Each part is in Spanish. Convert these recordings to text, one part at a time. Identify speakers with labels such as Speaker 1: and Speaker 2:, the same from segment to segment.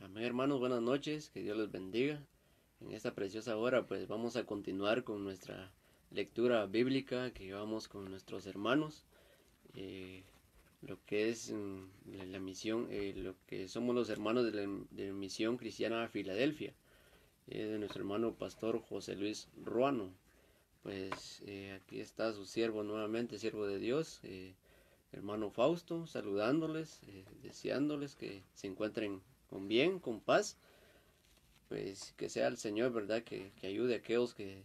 Speaker 1: Amén, hermanos, buenas noches, que Dios los bendiga. En esta preciosa hora pues vamos a continuar con nuestra lectura bíblica que llevamos con nuestros hermanos, lo que es la misión, lo que somos los hermanos de la Misión Cristiana Filadelfia, de nuestro hermano pastor José Luis Ruano. Pues aquí está su siervo nuevamente, siervo de Dios, hermano Fausto, saludándoles, deseándoles que se encuentren con bien, con paz. Pues que sea el Señor, ¿verdad? Que ayude a aquellos que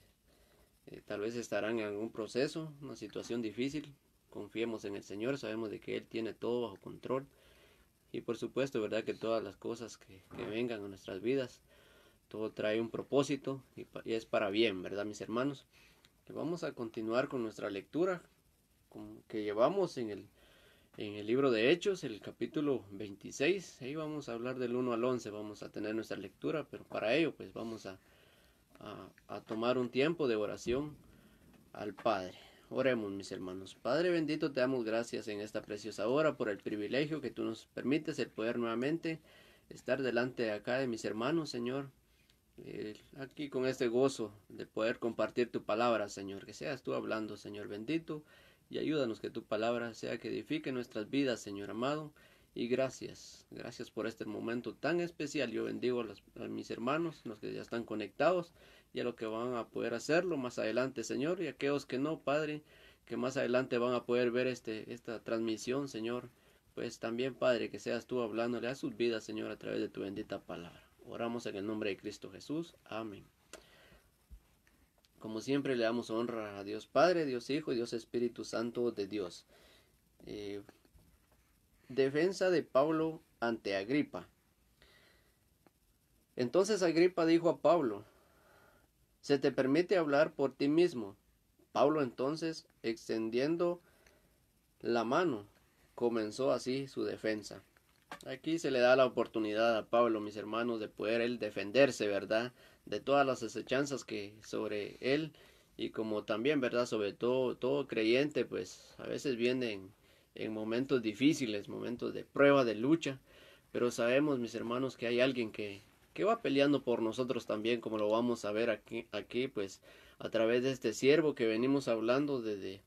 Speaker 1: tal vez estarán en algún proceso, una situación difícil. Confiemos en el Señor, sabemos de que Él tiene todo bajo control. Y por supuesto, ¿verdad? Que todas las cosas que vengan a nuestras vidas, todo trae un propósito y es para bien, ¿verdad, mis hermanos? Que vamos a continuar con nuestra lectura que llevamos en el libro de Hechos, el capítulo 26. Ahí vamos a hablar del 1 al 11, vamos a tener nuestra lectura, pero para ello pues vamos a tomar un tiempo de oración al Padre. Oremos, mis hermanos. Padre bendito, te damos gracias en esta preciosa hora por el privilegio que tú nos permites, el poder nuevamente estar delante de acá de mis hermanos, Señor. Aquí con este gozo de poder compartir tu palabra, Señor. Que seas tú hablando, Señor bendito, y ayúdanos que tu palabra sea que edifique nuestras vidas, Señor amado. Y gracias por este momento tan especial. Yo bendigo a mis hermanos, los que ya están conectados, y a los que van a poder hacerlo más adelante, Señor, y a aquellos que no, Padre, que más adelante van a poder ver esta transmisión, Señor. Pues también, Padre, que seas tú hablándole a sus vidas, Señor, a través de tu bendita palabra. Oramos en el nombre de Cristo Jesús. Amén. Como siempre le damos honra a Dios Padre, Dios Hijo y Dios Espíritu Santo de Dios. Defensa de Pablo ante Agripa. Entonces Agripa dijo a Pablo: se te permite hablar por ti mismo. Pablo entonces, extendiendo la mano, comenzó así su defensa. Aquí se le da la oportunidad a Pablo, mis hermanos, de poder él defenderse, ¿verdad? De todas las acechanzas que sobre él, y como también, ¿verdad? Sobre todo creyente, pues a veces vienen en momentos difíciles, momentos de prueba, de lucha, pero sabemos, mis hermanos, que hay alguien que va peleando por nosotros también, como lo vamos a ver aquí pues a través de este siervo que venimos hablando desde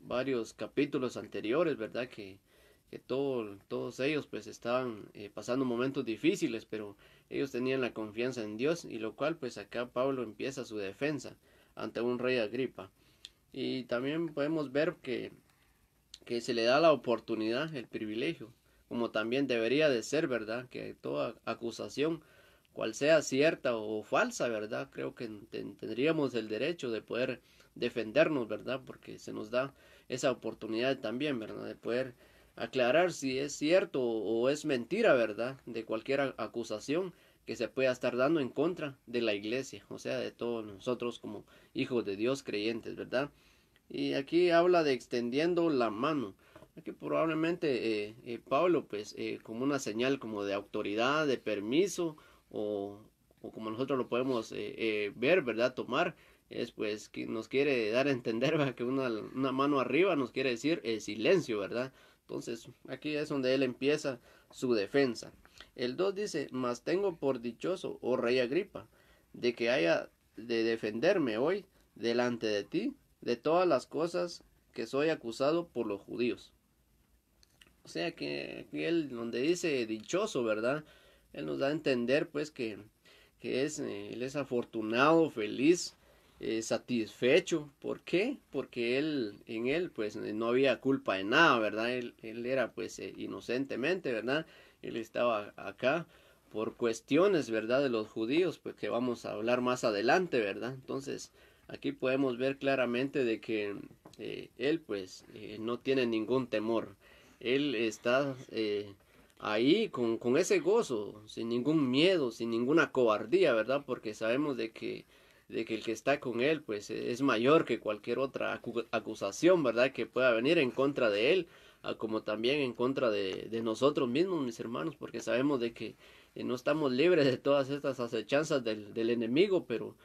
Speaker 1: varios capítulos anteriores, ¿verdad? Que todos ellos pues estaban pasando momentos difíciles, pero ellos tenían la confianza en Dios, y lo cual pues acá Pablo empieza su defensa ante un rey Agripa. Y también podemos ver que se le da la oportunidad, el privilegio, como también debería de ser, ¿verdad? Que toda acusación, cual sea cierta o falsa, ¿verdad? Creo que tendríamos el derecho de poder defendernos, ¿verdad? Porque se nos da esa oportunidad también, ¿verdad? De poder aclarar si es cierto o es mentira, ¿verdad? De cualquier acusación que se pueda estar dando en contra de la iglesia, o sea, de todos nosotros como hijos de Dios creyentes, ¿verdad? Y aquí habla de extendiendo la mano. Aquí probablemente Pablo, pues, como una señal como de autoridad, de permiso, o, o como nosotros lo podemos ver, ¿verdad? Tomar, es pues que nos quiere dar a entender, ¿verdad? Que una mano arriba nos quiere decir silencio, ¿verdad? Entonces, aquí es donde él empieza su defensa. El 2 dice: mas tengo por dichoso, oh rey Agripa, de que haya de defenderme hoy delante de ti de todas las cosas que soy acusado por los judíos. O sea que él donde dice dichoso, ¿verdad? Él nos da a entender pues que él es afortunado, feliz, satisfecho. ¿Por qué? Porque en él pues no había culpa de nada, ¿verdad? Él era pues inocentemente, ¿verdad? Él estaba acá por cuestiones, ¿verdad? De los judíos, pues que vamos a hablar más adelante, ¿verdad? Entonces, aquí podemos ver claramente de que él pues no tiene ningún temor. Él está ahí con ese gozo, sin ningún miedo, sin ninguna cobardía, ¿verdad? Porque sabemos de que el que está con él pues es mayor que cualquier otra acusación, ¿verdad? Que pueda venir en contra de él, como también en contra de nosotros mismos, mis hermanos, porque sabemos de que no estamos libres de todas estas acechanzas del enemigo, pero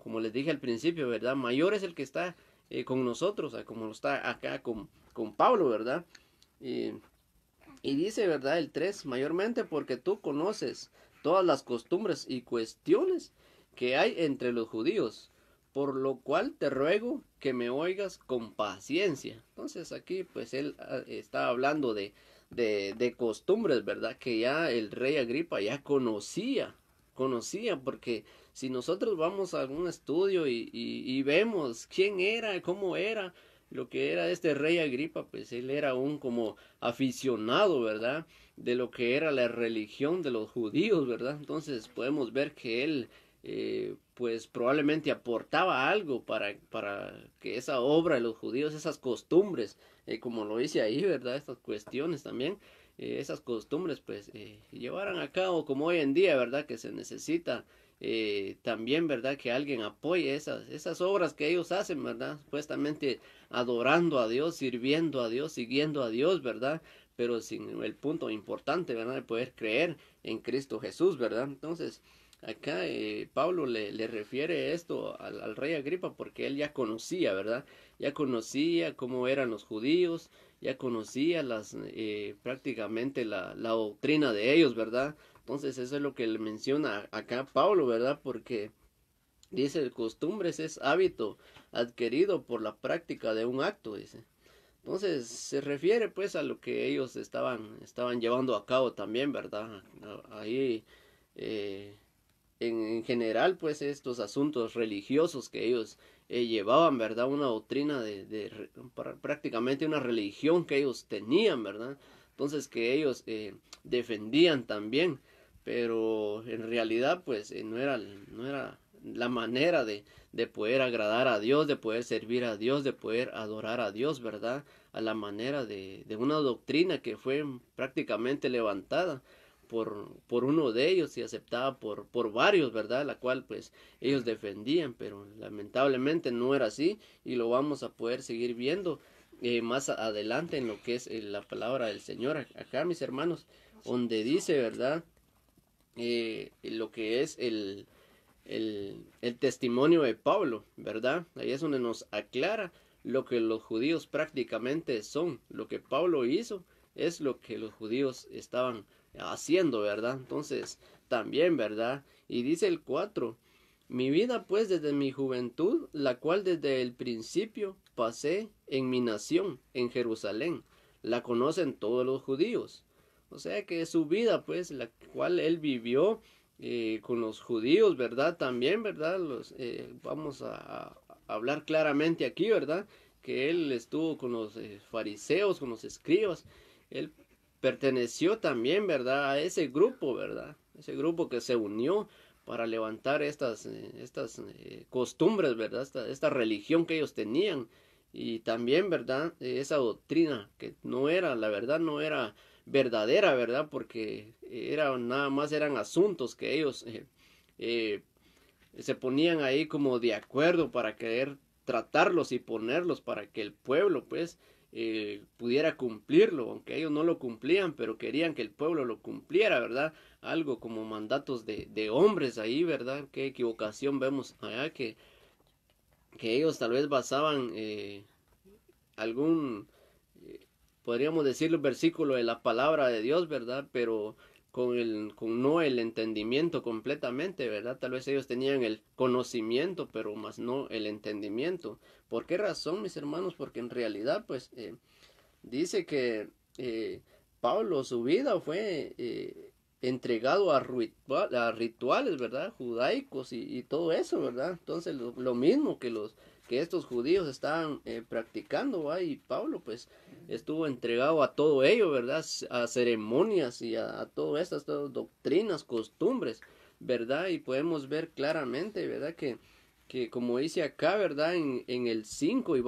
Speaker 1: como les dije al principio, ¿verdad? Mayor es el que está con nosotros, como lo está acá con Pablo, ¿verdad? Y dice, ¿verdad? El 3 mayormente porque tú conoces todas las costumbres y cuestiones que hay entre los judíos, por lo cual te ruego que me oigas con paciencia. Entonces aquí pues él está hablando de costumbres, ¿verdad? Que ya el rey Agripa ya conocía, porque si nosotros vamos a algún estudio y vemos quién era, cómo era, lo que era este rey Agripa, pues él era un como aficionado, ¿verdad? De lo que era la religión de los judíos, ¿verdad? Entonces podemos ver que él, pues probablemente aportaba algo para que esa obra de los judíos, esas costumbres, como lo dice ahí, ¿verdad? Estas cuestiones también, esas costumbres, pues, llevaran a cabo como hoy en día, ¿verdad? Que se necesita también, ¿verdad? Que alguien apoye esas obras que ellos hacen, ¿verdad? Supuestamente adorando a Dios, sirviendo a Dios, siguiendo a Dios, ¿verdad? Pero sin el punto importante, ¿verdad? De poder creer en Cristo Jesús, ¿verdad? Entonces, acá Pablo le refiere esto al rey Agripa porque él ya conocía, ¿verdad? Ya conocía cómo eran los judíos, ya conocía prácticamente la doctrina de ellos, ¿verdad? Entonces eso es lo que le menciona acá Pablo, ¿verdad? Porque dice, costumbres es hábito adquirido por la práctica de un acto, dice. Entonces se refiere pues a lo que ellos estaban llevando a cabo también, ¿verdad? Ahí eh, en general pues estos asuntos religiosos que ellos llevaban, ¿verdad? Una doctrina prácticamente una religión que ellos tenían, ¿verdad? Entonces que ellos defendían también, pero en realidad pues no era la manera de poder agradar a Dios, de poder servir a Dios, de poder adorar a Dios, ¿verdad? A la manera de una doctrina que fue prácticamente levantada por uno de ellos y aceptada por varios, ¿verdad? La cual pues ellos defendían, pero lamentablemente no era así y lo vamos a poder seguir viendo más adelante en lo que es la palabra del Señor. Acá, mis hermanos, donde dice, ¿verdad? Lo que es el testimonio de Pablo, ¿verdad? Ahí es donde nos aclara lo que los judíos prácticamente son. Lo que Pablo hizo es lo que los judíos estaban haciendo, ¿verdad? Entonces, también, ¿verdad? Y dice el 4, mi vida pues desde mi juventud, la cual desde el principio pasé en mi nación, en Jerusalén, la conocen todos los judíos. O sea que su vida pues, la cual él vivió con los judíos, ¿verdad? También, ¿verdad? Vamos a hablar claramente aquí, ¿verdad? Que él estuvo con los fariseos, con los escribas. Él perteneció también, ¿verdad? A ese grupo, ¿verdad? Ese grupo que se unió para levantar estas costumbres, ¿verdad? Esta religión que ellos tenían. Y también, ¿verdad? Esa doctrina que no era, la verdad, no era verdadera, ¿verdad? Porque nada más eran asuntos que ellos eh, se ponían ahí como de acuerdo para querer tratarlos y ponerlos para que el pueblo pues pudiera cumplirlo, aunque ellos no lo cumplían, pero querían que el pueblo lo cumpliera, ¿verdad? Algo como mandatos de hombres ahí, ¿verdad? Qué equivocación vemos allá que ellos tal vez basaban algún podríamos decirlo, versículo de la palabra de Dios, ¿verdad? Pero con no el entendimiento completamente, ¿verdad? Tal vez ellos tenían el conocimiento, pero más no el entendimiento. ¿Por qué razón, mis hermanos? Porque en realidad, pues, dice que Pablo, su vida fue entregado a rituales, ¿verdad? Judaicos y todo eso, ¿verdad? Entonces, lo mismo que estos judíos estaban practicando, ¿va? Y Pablo, pues, estuvo entregado a todo ello, ¿verdad? A ceremonias y a todas estas doctrinas, costumbres, ¿verdad? Y podemos ver claramente, ¿verdad? Que como dice acá, ¿verdad? En el 5 y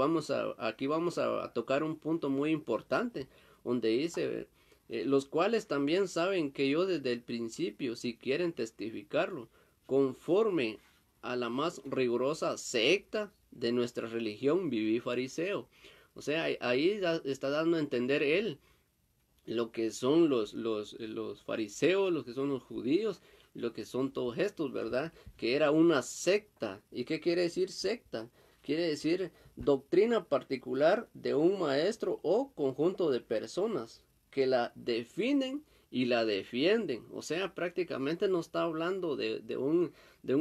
Speaker 1: aquí vamos a tocar un punto muy importante, donde dice, los cuales también saben que yo desde el principio, si quieren testificarlo, conforme a la más rigurosa secta de nuestra religión, viví fariseo. O sea, ahí está dando a entender él lo que son los fariseos, lo que son los judíos, lo que son todos estos, ¿verdad? Que era una secta. ¿Y qué quiere decir secta? Quiere decir doctrina particular de un maestro o conjunto de personas que la definen y la defienden. O sea, prácticamente no está hablando de un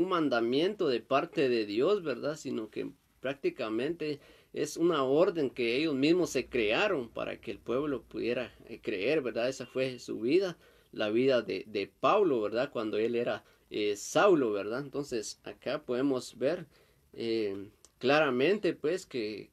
Speaker 1: mandamiento de parte de Dios, ¿verdad? Sino que prácticamente es una orden que ellos mismos se crearon para que el pueblo pudiera creer, ¿verdad? Esa fue su vida, la vida de Pablo, ¿verdad? Cuando él era Saulo, ¿verdad? Entonces acá podemos ver claramente pues que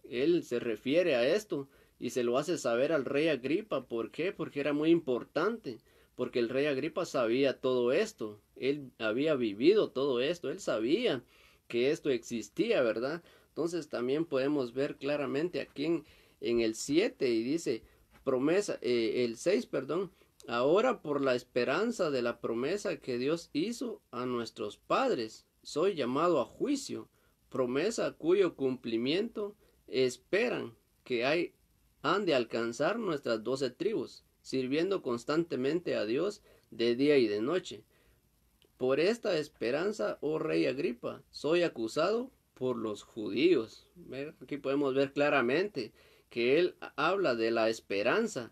Speaker 1: él se refiere a esto y se lo hace saber al rey Agripa. ¿Por qué? Porque era muy importante, porque el rey Agripa sabía todo esto, él había vivido todo esto, él sabía que esto existía, ¿verdad? Entonces también podemos ver claramente aquí en el 7 y dice promesa, el 6, perdón, ahora por la esperanza de la promesa que Dios hizo a nuestros padres, soy llamado a juicio, promesa cuyo cumplimiento esperan que han de alcanzar nuestras 12 tribus, sirviendo constantemente a Dios de día y de noche. Por esta esperanza, oh rey Agripa, soy acusado por los judíos. Aquí podemos ver claramente que él habla de la esperanza,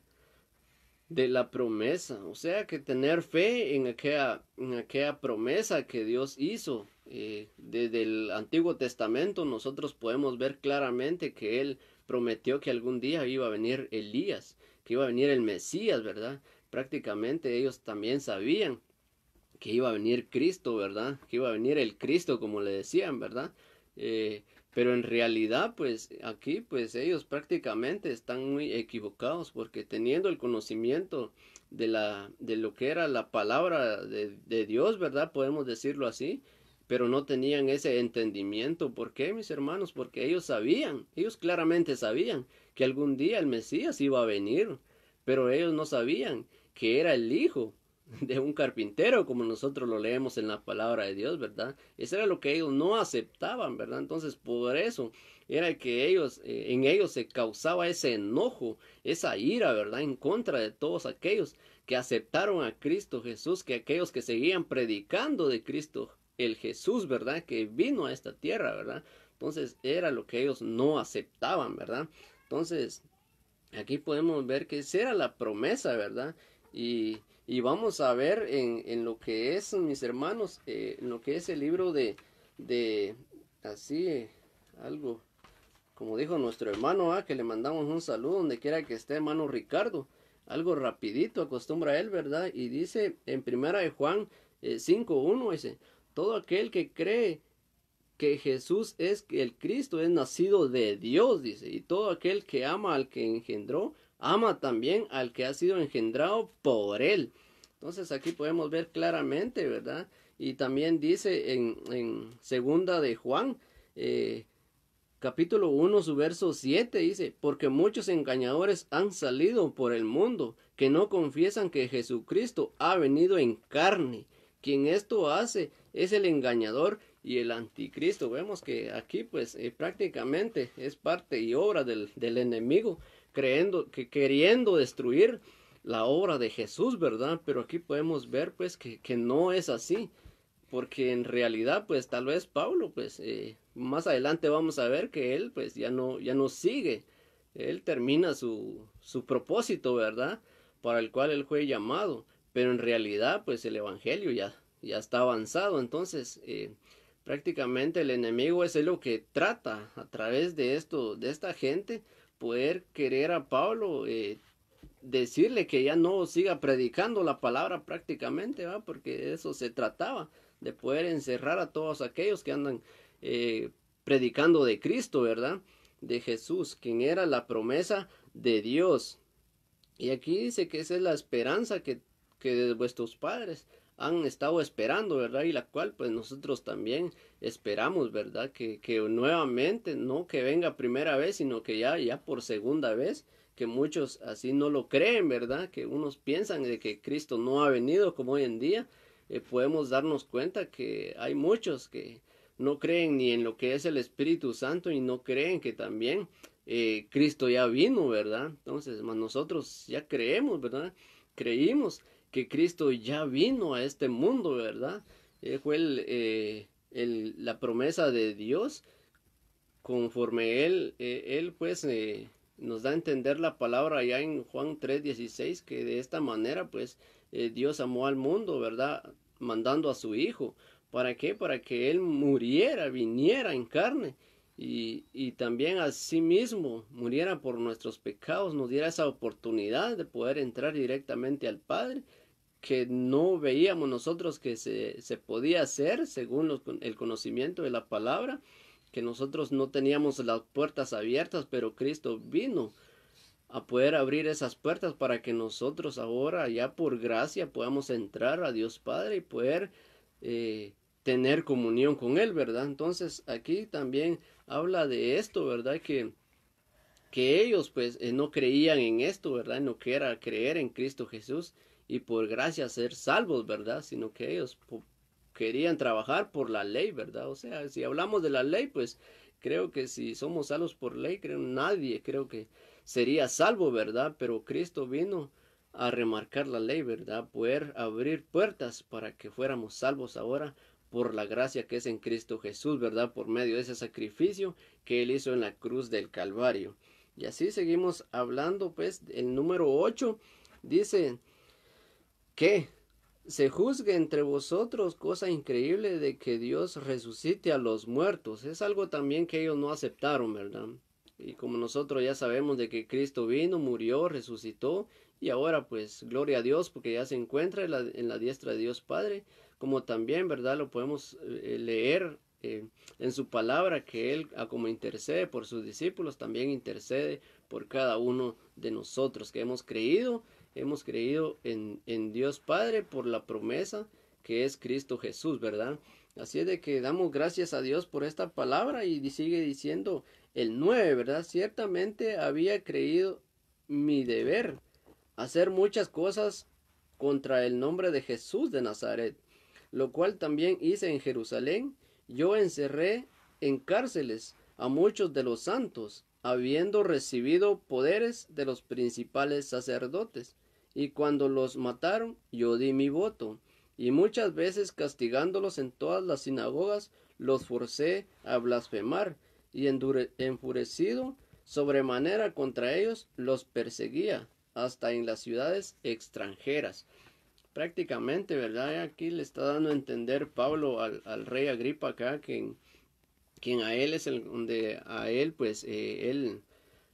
Speaker 1: de la promesa, o sea que tener fe en aquella promesa que Dios hizo. Desde el Antiguo Testamento nosotros podemos ver claramente que Él prometió que algún día iba a venir Elías, que iba a venir el Mesías, ¿verdad? Prácticamente ellos también sabían que iba a venir Cristo, ¿verdad? Que iba a venir el Cristo, como le decían, ¿verdad? Pero en realidad, pues aquí, pues ellos prácticamente están muy equivocados, porque teniendo el conocimiento de lo que era la palabra de Dios, ¿verdad? Podemos decirlo así, pero no tenían ese entendimiento. ¿Por qué, mis hermanos? Porque ellos sabían, ellos claramente sabían que algún día el Mesías iba a venir, pero ellos no sabían que era el Hijo de un carpintero, como nosotros lo leemos en la palabra de Dios, ¿verdad? Eso era lo que ellos no aceptaban, ¿verdad? Entonces, por eso era que ellos, en ellos se causaba ese enojo, esa ira, ¿verdad? En contra de todos aquellos que aceptaron a Cristo Jesús, que aquellos que seguían predicando de Cristo, el Jesús, ¿verdad? Que vino a esta tierra, ¿verdad? Entonces, era lo que ellos no aceptaban, ¿verdad? Entonces, aquí podemos ver que esa era la promesa, ¿verdad? Y vamos a ver en lo que es, mis hermanos, en lo que es el libro de así, algo, como dijo nuestro hermano, que le mandamos un saludo donde quiera que esté, hermano Ricardo, algo rapidito, acostumbra él, ¿verdad? Y dice en primera de Juan 5:1, dice, todo aquel que cree que Jesús es el Cristo, es nacido de Dios, dice, y todo aquel que ama al que engendró, ama también al que ha sido engendrado por él. Entonces aquí podemos ver claramente, ¿verdad? Y también dice en segunda de Juan, capítulo 1, su verso 7, dice, porque muchos engañadores han salido por el mundo, que no confiesan que Jesucristo ha venido en carne. Quien esto hace es el engañador y el anticristo. Vemos que aquí pues prácticamente es parte y obra del enemigo, queriendo destruir la obra de Jesús, ¿verdad? Pero aquí podemos ver pues que no es así, porque en realidad pues tal vez Pablo pues más adelante vamos a ver que él pues ya no sigue, él termina su propósito, ¿verdad? Para el cual él fue llamado, pero en realidad pues el evangelio ya está avanzado. Entonces prácticamente el enemigo es lo que trata a través de esta gente, poder querer a Pablo, decirle que ya no siga predicando la palabra prácticamente, ¿va? Porque de eso se trataba, de poder encerrar a todos aquellos que andan predicando de Cristo, ¿verdad? De Jesús, quien era la promesa de Dios. Y aquí dice que esa es la esperanza que vuestros padres han estado esperando, ¿verdad? Y la cual pues nosotros también esperamos, ¿verdad? Que nuevamente, no que venga primera vez, sino que ya por segunda vez, que muchos así no lo creen, ¿verdad? Que unos piensan de que Cristo no ha venido como hoy en día. Podemos darnos cuenta que hay muchos que no creen ni en lo que es el Espíritu Santo y no creen que también Cristo ya vino, ¿verdad? Entonces, nosotros ya creemos, ¿verdad? Creímos que Cristo ya vino a este mundo, ¿verdad? Fue la promesa de Dios, conforme él pues nos da a entender la palabra allá en Juan 3:16, que de esta manera pues Dios amó al mundo, ¿verdad? Mandando a su Hijo. ¿Para qué? Para que Él muriera, viniera en carne y también a sí mismo muriera por nuestros pecados, nos diera esa oportunidad de poder entrar directamente al Padre, que no veíamos nosotros que se podía hacer según el conocimiento de la palabra, que nosotros no teníamos las puertas abiertas, pero Cristo vino a poder abrir esas puertas para que nosotros ahora ya por gracia podamos entrar a Dios Padre y poder tener comunión con Él, ¿verdad? Entonces aquí también habla de esto, ¿verdad? Que ellos pues no creían en esto, ¿verdad? En lo que era creer en Cristo Jesús y por gracia ser salvos, ¿verdad? Sino que ellos querían trabajar por la ley, ¿verdad? O sea, si hablamos de la ley, pues creo que si somos salvos por ley, creo que sería salvo, ¿verdad? Pero Cristo vino a remarcar la ley, ¿verdad? Poder abrir puertas para que fuéramos salvos ahora por la gracia que es en Cristo Jesús, ¿verdad? Por medio de ese sacrificio que Él hizo en la cruz del Calvario. Y así seguimos hablando, pues, el número 8 dice que se juzgue entre vosotros, cosa increíble de que Dios resucite a los muertos. Es algo también que ellos no aceptaron, ¿verdad? Y como nosotros ya sabemos de que Cristo vino, murió, resucitó y ahora pues gloria a Dios porque ya se encuentra en la diestra de Dios Padre, como también, ¿verdad? Lo podemos leer en su palabra que Él, como intercede por sus discípulos, también intercede por cada uno de nosotros que hemos creído en Dios Padre por la promesa que es Cristo Jesús, ¿verdad? Así es de que damos gracias a Dios por esta palabra y sigue diciendo el 9, ¿verdad? Ciertamente había creído mi deber hacer muchas cosas contra el nombre de Jesús de Nazaret, lo cual también hice en Jerusalén. Yo encerré en cárceles a muchos de los santos, habiendo recibido poderes de los principales sacerdotes. Y cuando los mataron, yo di mi voto. Y muchas veces castigándolos en todas las sinagogas, los forcé a blasfemar. Y enfurecido sobremanera contra ellos, los perseguía hasta en las ciudades extranjeras. Prácticamente, ¿verdad? Aquí le está dando a entender Pablo al rey Agripa acá, quien a él es donde a él, pues, él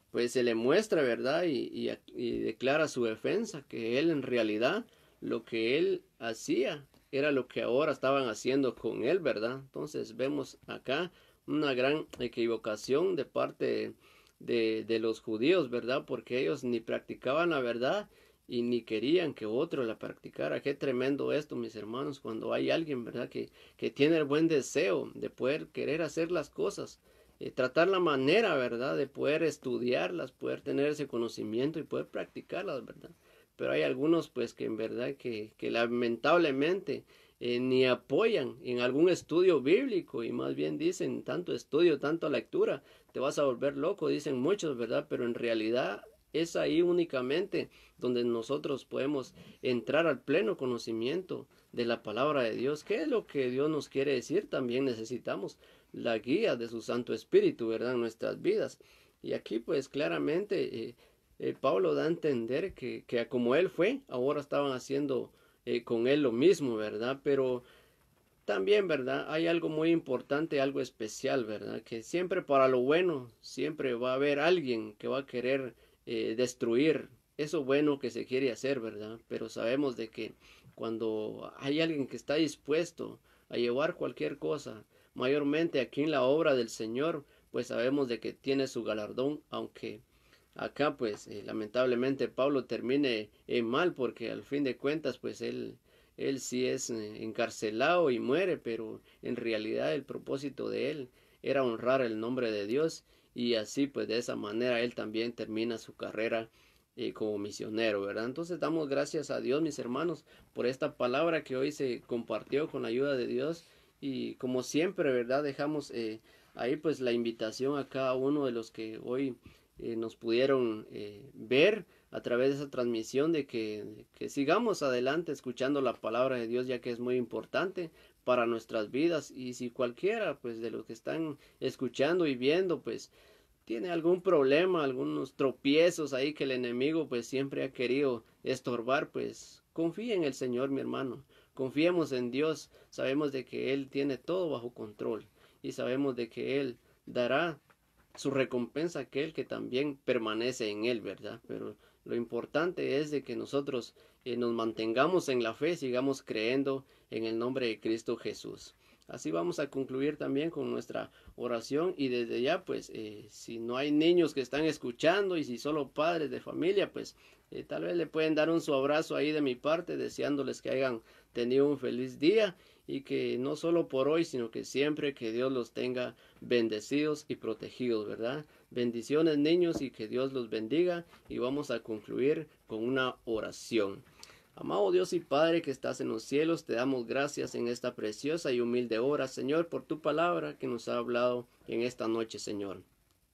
Speaker 1: pues se le muestra, ¿verdad? Y declara su defensa, que él en realidad lo que él hacía era lo que ahora estaban haciendo con él, ¿verdad? Entonces vemos acá una gran equivocación de parte de los judíos, ¿verdad? Porque ellos ni practicaban la verdad y ni querían que otro la practicara. Qué tremendo esto, mis hermanos, cuando hay alguien, ¿verdad? Que tiene el buen deseo de poder querer hacer las cosas, tratar la manera, ¿verdad? De poder estudiarlas, poder tener ese conocimiento y poder practicarlas, ¿verdad? Pero hay algunos, pues, que en verdad que lamentablemente ni apoyan en algún estudio bíblico y más bien dicen tanto estudio, tanta lectura, te vas a volver loco, dicen muchos, ¿verdad? Pero en realidad es ahí únicamente donde nosotros podemos entrar al pleno conocimiento de la palabra de Dios. ¿Qué es lo que Dios nos quiere decir? También necesitamos la guía de su Santo Espíritu, ¿verdad? En nuestras vidas. Y aquí pues claramente Pablo da a entender que como él fue, ahora estaban haciendo con él lo mismo, ¿verdad? Pero también, ¿verdad? Hay algo muy importante, algo especial, ¿verdad? Que siempre para lo bueno, siempre va a haber alguien que va a querer destruir eso bueno que se quiere hacer, ¿verdad? Pero sabemos de que cuando hay alguien que está dispuesto a llevar cualquier cosa, mayormente aquí en la obra del Señor, pues sabemos de que tiene su galardón, aunque acá pues lamentablemente Pablo termine mal porque al fin de cuentas pues él sí es encarcelado y muere, pero en realidad el propósito de él era honrar el nombre de Dios y así pues de esa manera él también termina su carrera como misionero, ¿verdad? Entonces damos gracias a Dios, mis hermanos, por esta palabra que hoy se compartió con la ayuda de Dios y como siempre, ¿verdad? Dejamos ahí pues la invitación a cada uno de los que hoy nos pudieron ver a través de esa transmisión de que sigamos adelante escuchando la palabra de Dios, ya que es muy importante para nuestras vidas. Y si cualquiera pues de los que están escuchando y viendo pues tiene algún problema, algunos tropiezos ahí que el enemigo pues siempre ha querido estorbar, pues confía en el Señor, mi hermano. Confiemos en Dios. Sabemos de que Él tiene todo bajo control y sabemos de que Él dará su recompensa a aquel que también permanece en Él, ¿verdad? Pero lo importante es de que nosotros nos mantengamos en la fe, sigamos creyendo en el nombre de Cristo Jesús. Así vamos a concluir también con nuestra oración y desde ya pues si no hay niños que están escuchando y si solo padres de familia pues tal vez le pueden dar un su abrazo ahí de mi parte deseándoles que hayan tenido un feliz día y que no solo por hoy sino que siempre que Dios los tenga bendecidos y protegidos, ¿verdad? Bendiciones niños y que Dios los bendiga y vamos a concluir con una oración. Amado Dios y Padre que estás en los cielos, te damos gracias en esta preciosa y humilde hora, Señor, por tu palabra que nos ha hablado en esta noche, Señor.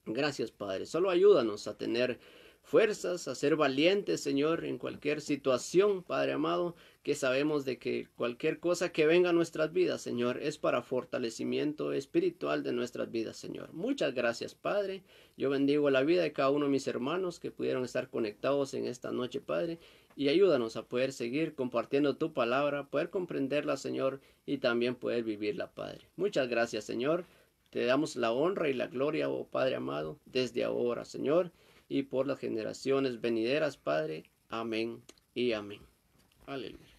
Speaker 1: Gracias, Padre. Solo ayúdanos a tener fuerzas, a ser valientes, Señor, en cualquier situación, Padre amado, que sabemos de que cualquier cosa que venga a nuestras vidas, Señor, es para fortalecimiento espiritual de nuestras vidas, Señor. Muchas gracias, Padre. Yo bendigo la vida de cada uno de mis hermanos que pudieron estar conectados en esta noche, Padre, y ayúdanos a poder seguir compartiendo tu palabra, poder comprenderla, Señor, y también poder vivirla, Padre. Muchas gracias, Señor. Te damos la honra y la gloria, oh Padre amado, desde ahora, Señor, y por las generaciones venideras, Padre. Amén y amén. Aleluya.